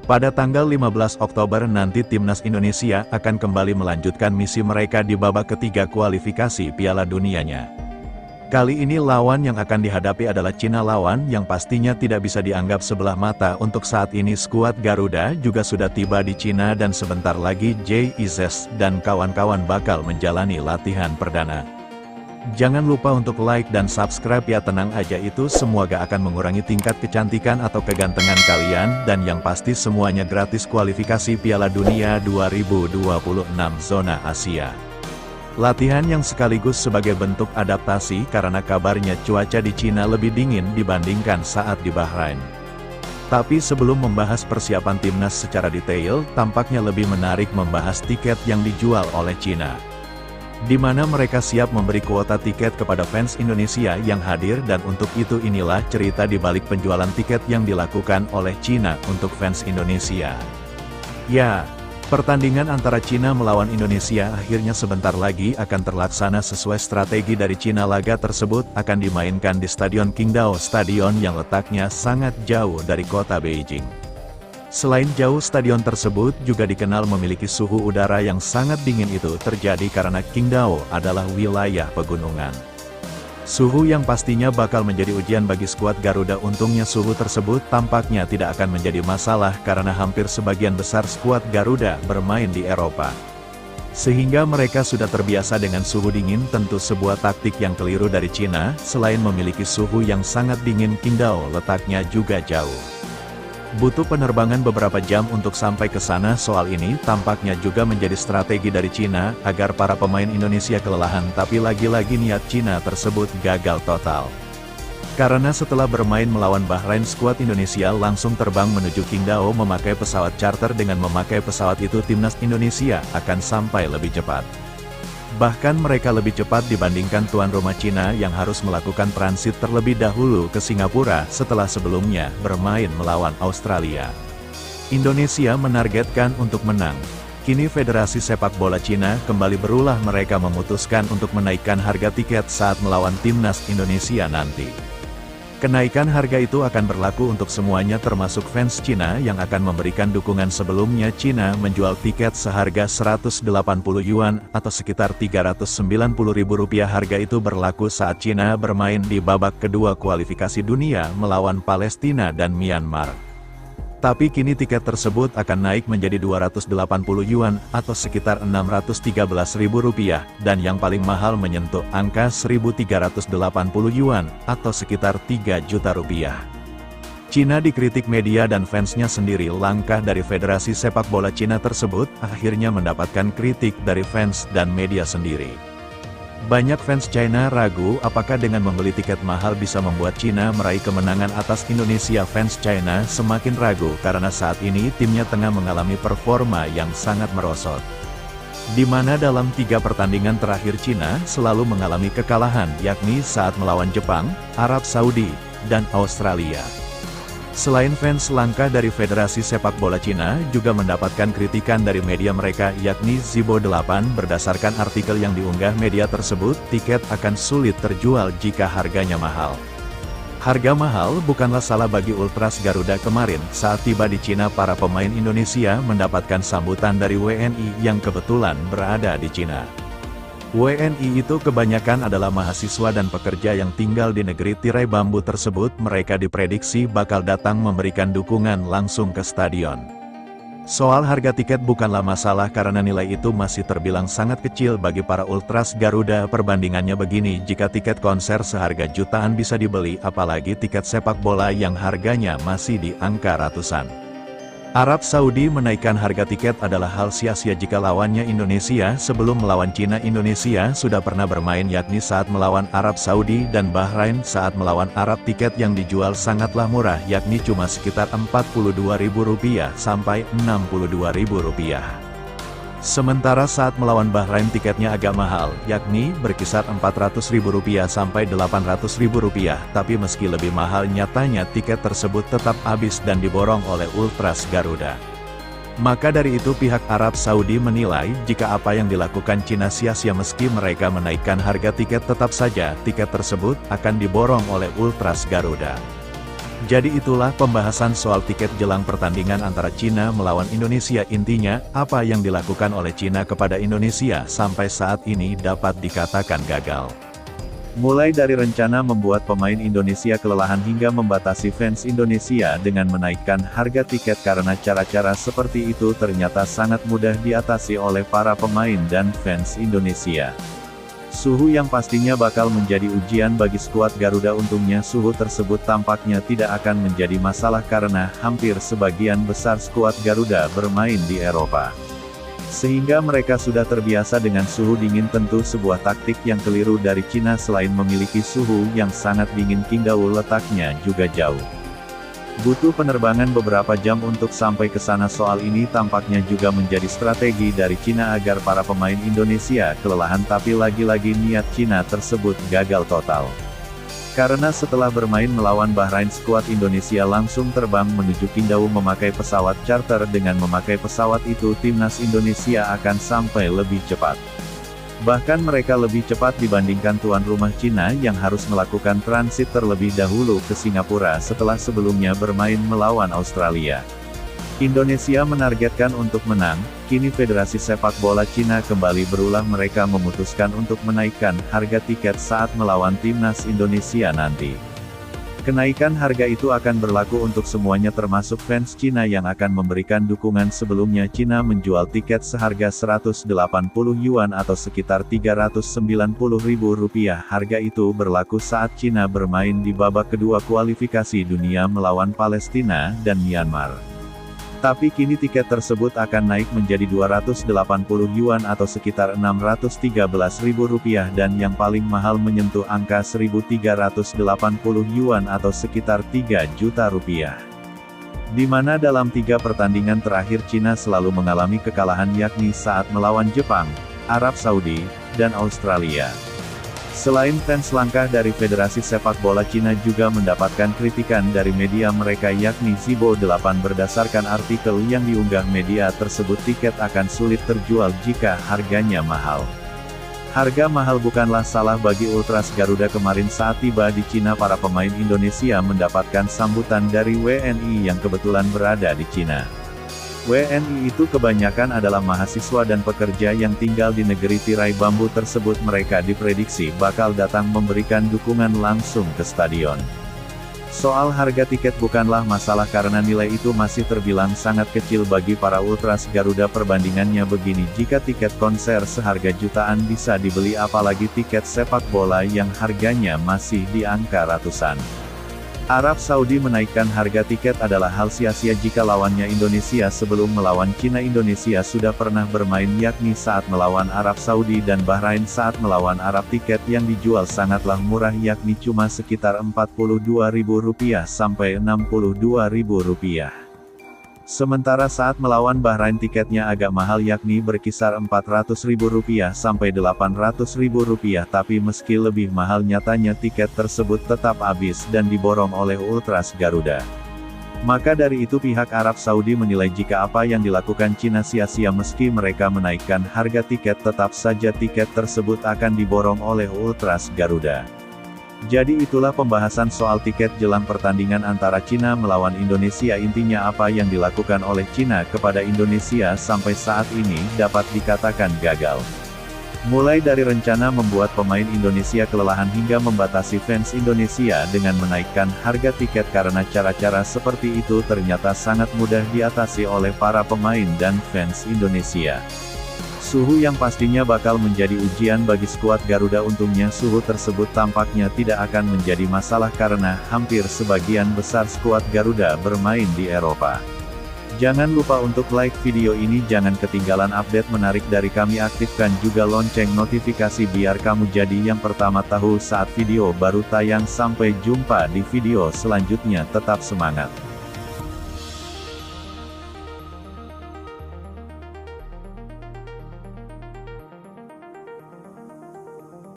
Pada tanggal 15 Oktober nanti timnas Indonesia akan kembali melanjutkan misi mereka di babak ketiga kualifikasi Piala Dunianya. Kali ini lawan yang akan dihadapi adalah Cina, lawan yang pastinya tidak bisa dianggap sebelah mata. Untuk saat ini skuad Garuda juga sudah tiba di Cina dan sebentar lagi Jay Izes dan kawan-kawan bakal menjalani latihan perdana. Jangan lupa untuk like dan subscribe ya, tenang aja itu semua gak akan mengurangi tingkat kecantikan atau kegantengan kalian, dan yang pasti semuanya gratis kualifikasi Piala Dunia 2026 zona Asia. Latihan yang sekaligus sebagai bentuk adaptasi karena kabarnya cuaca di Cina lebih dingin dibandingkan saat di Bahrain. Tapi sebelum membahas persiapan timnas secara detail, tampaknya lebih menarik membahas tiket yang dijual oleh Cina, di mana mereka siap memberi kuota tiket kepada fans Indonesia yang hadir, dan untuk itu inilah cerita di balik penjualan tiket yang dilakukan oleh Cina untuk fans Indonesia. Ya, pertandingan antara Cina melawan Indonesia akhirnya sebentar lagi akan terlaksana sesuai strategi dari Cina. Laga tersebut akan dimainkan di Stadion Qingdao, stadion yang letaknya sangat jauh dari kota Beijing. Selain jauh, stadion tersebut juga dikenal memiliki suhu udara yang sangat dingin. Itu terjadi karena Qingdao adalah wilayah pegunungan. Suhu yang pastinya bakal menjadi ujian bagi skuad Garuda. Untungnya suhu tersebut tampaknya tidak akan menjadi masalah karena hampir sebagian besar skuad Garuda bermain di Eropa, sehingga mereka sudah terbiasa dengan suhu dingin. Tentu sebuah taktik yang keliru dari Cina. Selain memiliki suhu yang sangat dingin, Qingdao letaknya juga jauh, butuh penerbangan beberapa jam untuk sampai ke sana. Soal ini tampaknya juga menjadi strategi dari Cina agar para pemain Indonesia kelelahan, tapi lagi-lagi niat Cina tersebut gagal total. Karena setelah bermain melawan Bahrain, skuad Indonesia langsung terbang menuju Qingdao memakai pesawat charter. Dengan memakai pesawat itu, timnas Indonesia akan sampai lebih cepat. Bahkan mereka lebih cepat dibandingkan tuan rumah Cina yang harus melakukan transit terlebih dahulu ke Singapura setelah sebelumnya bermain melawan Australia. Indonesia menargetkan untuk menang. Kini Federasi Sepak Bola Cina kembali berulah, mereka memutuskan untuk menaikkan harga tiket saat melawan timnas Indonesia nanti. Kenaikan harga itu akan berlaku untuk semuanya termasuk fans Cina yang akan memberikan dukungan. Sebelumnya Cina menjual tiket seharga 180 yuan atau sekitar Rp390.000. Harga itu berlaku saat Cina bermain di babak kedua kualifikasi dunia melawan Palestina dan Myanmar. Tapi kini tiket tersebut akan naik menjadi 280 yuan atau sekitar Rp613.000, dan yang paling mahal menyentuh angka 1.380 yuan atau sekitar Rp3 juta. Cina dikritik media dan fansnya sendiri. Langkah dari Federasi Sepak Bola Cina tersebut akhirnya mendapatkan kritik dari fans dan media sendiri. Banyak fans China ragu apakah dengan membeli tiket mahal bisa membuat Cina meraih kemenangan atas Indonesia. Fans China semakin ragu karena saat ini timnya tengah mengalami performa yang sangat merosot, di mana dalam 3 pertandingan terakhir Cina selalu mengalami kekalahan, yakni saat melawan Jepang, Arab Saudi, dan Australia. Selain fans, langkah dari Federasi Sepak Bola Cina juga mendapatkan kritikan dari media mereka, yakni Zibo 8. Berdasarkan artikel yang diunggah media tersebut, tiket akan sulit terjual jika harganya mahal. Harga mahal bukanlah salah bagi Ultras Garuda. Kemarin, saat tiba di Cina, para pemain Indonesia mendapatkan sambutan dari WNI yang kebetulan berada di Cina. WNI itu kebanyakan adalah mahasiswa dan pekerja yang tinggal di negeri tirai bambu tersebut. Mereka diprediksi bakal datang memberikan dukungan langsung ke stadion. Soal harga tiket bukanlah masalah karena nilai itu masih terbilang sangat kecil bagi para Ultras Garuda. Perbandingannya begini, jika tiket konser seharga jutaan bisa dibeli, apalagi tiket sepak bola yang harganya masih di angka ratusan. Arab Saudi menaikkan harga tiket adalah hal sia-sia jika lawannya Indonesia. Sebelum melawan Cina, Indonesia sudah pernah bermain, yakni saat melawan Arab Saudi dan Bahrain. Saat melawan Arab, tiket yang dijual sangatlah murah, yakni cuma sekitar Rp42.000 sampai Rp62.000. Sementara saat melawan Bahrain tiketnya agak mahal, yakni berkisar Rp400.000 sampai Rp800.000. Tapi meski lebih mahal, nyatanya tiket tersebut tetap habis dan diborong oleh Ultras Garuda. Maka dari itu pihak Arab Saudi menilai jika apa yang dilakukan Cina sia-sia. Meski mereka menaikkan harga tiket, tetap saja tiket tersebut akan diborong oleh Ultras Garuda. Jadi itulah pembahasan soal tiket jelang pertandingan antara Cina melawan Indonesia. Intinya, apa yang dilakukan oleh Cina kepada Indonesia sampai saat ini dapat dikatakan gagal. Mulai dari rencana membuat pemain Indonesia kelelahan hingga membatasi fans Indonesia dengan menaikkan harga tiket karena cara-cara seperti itu ternyata sangat mudah diatasi oleh para pemain dan fans Indonesia. Suhu yang pastinya bakal menjadi ujian bagi skuad Garuda. Untungnya suhu tersebut tampaknya tidak akan menjadi masalah karena hampir sebagian besar skuad Garuda bermain di Eropa. Sehingga mereka sudah terbiasa dengan suhu dingin. Tentu sebuah taktik yang keliru dari Cina. Selain memiliki suhu yang sangat dingin, Qingdao letaknya juga jauh. Butuh penerbangan beberapa jam untuk sampai ke sana. Soal ini tampaknya juga menjadi strategi dari Cina agar para pemain Indonesia kelelahan, tapi lagi-lagi niat Cina tersebut gagal total. Karena setelah bermain melawan Bahrain, skuad Indonesia langsung terbang menuju Qingdao memakai pesawat charter. Dengan memakai pesawat itu, timnas Indonesia akan sampai lebih cepat. Bahkan mereka lebih cepat dibandingkan tuan rumah Cina yang harus melakukan transit terlebih dahulu ke Singapura setelah sebelumnya bermain melawan Australia. Indonesia menargetkan untuk menang. Kini Federasi Sepak Bola Cina kembali berulah. Mereka memutuskan untuk menaikkan harga tiket saat melawan timnas Indonesia nanti. Kenaikan harga itu akan berlaku untuk semuanya termasuk fans Cina yang akan memberikan dukungan. Sebelumnya Cina menjual tiket seharga 180 yuan atau sekitar Rp390.000. Harga itu berlaku saat Cina bermain di babak kedua kualifikasi dunia melawan Palestina dan Myanmar. Tapi kini tiket tersebut akan naik menjadi 280 yuan atau sekitar Rp613.000 dan yang paling mahal menyentuh angka 1.380 yuan atau sekitar 3 juta rupiah. Di mana dalam 3 pertandingan terakhir Cina selalu mengalami kekalahan, yakni saat melawan Jepang, Arab Saudi, dan Australia. Selain fans, langkah dari Federasi Sepak Bola Cina juga mendapatkan kritikan dari media mereka yakni Zibo 8. Berdasarkan artikel yang diunggah media tersebut, tiket akan sulit terjual jika harganya mahal. Harga mahal bukanlah salah bagi Ultras Garuda. Kemarin saat tiba di Cina, para pemain Indonesia mendapatkan sambutan dari WNI yang kebetulan berada di Cina. WNI itu kebanyakan adalah mahasiswa dan pekerja yang tinggal di negeri tirai bambu tersebut. Mereka diprediksi bakal datang memberikan dukungan langsung ke stadion. Soal harga tiket bukanlah masalah karena nilai itu masih terbilang sangat kecil bagi para Ultras Garuda. Perbandingannya begini, jika tiket konser seharga jutaan bisa dibeli, apalagi tiket sepak bola yang harganya masih di angka ratusan. Arab Saudi menaikkan harga tiket adalah hal sia-sia jika lawannya Indonesia. Sebelum melawan Cina, Indonesia sudah pernah bermain yakni saat melawan Arab Saudi dan Bahrain. Saat melawan Arab, tiket yang dijual sangatlah murah yakni cuma sekitar Rp42.000 sampai Rp62.000. Sementara saat melawan Bahrain tiketnya agak mahal yakni berkisar Rp400.000 sampai Rp800.000. Tapi meski lebih mahal, nyatanya tiket tersebut tetap habis dan diborong oleh Ultras Garuda. Maka dari itu pihak Arab Saudi menilai jika apa yang dilakukan Cina sia-sia. Meski mereka menaikkan harga tiket, tetap saja tiket tersebut akan diborong oleh Ultras Garuda. Jadi itulah pembahasan soal tiket jelang pertandingan antara Cina melawan Indonesia. Intinya apa yang dilakukan oleh Cina kepada Indonesia sampai saat ini dapat dikatakan gagal. Mulai dari rencana membuat pemain Indonesia kelelahan hingga membatasi fans Indonesia dengan menaikkan harga tiket, karena cara-cara seperti itu ternyata sangat mudah diatasi oleh para pemain dan fans Indonesia. Suhu yang pastinya bakal menjadi ujian bagi skuad Garuda. Untungnya suhu tersebut tampaknya tidak akan menjadi masalah karena hampir sebagian besar skuad Garuda bermain di Eropa. Jangan lupa untuk like video ini, jangan ketinggalan update menarik dari kami, aktifkan juga lonceng notifikasi biar kamu jadi yang pertama tahu saat video baru tayang. Sampai jumpa di video selanjutnya, tetap semangat.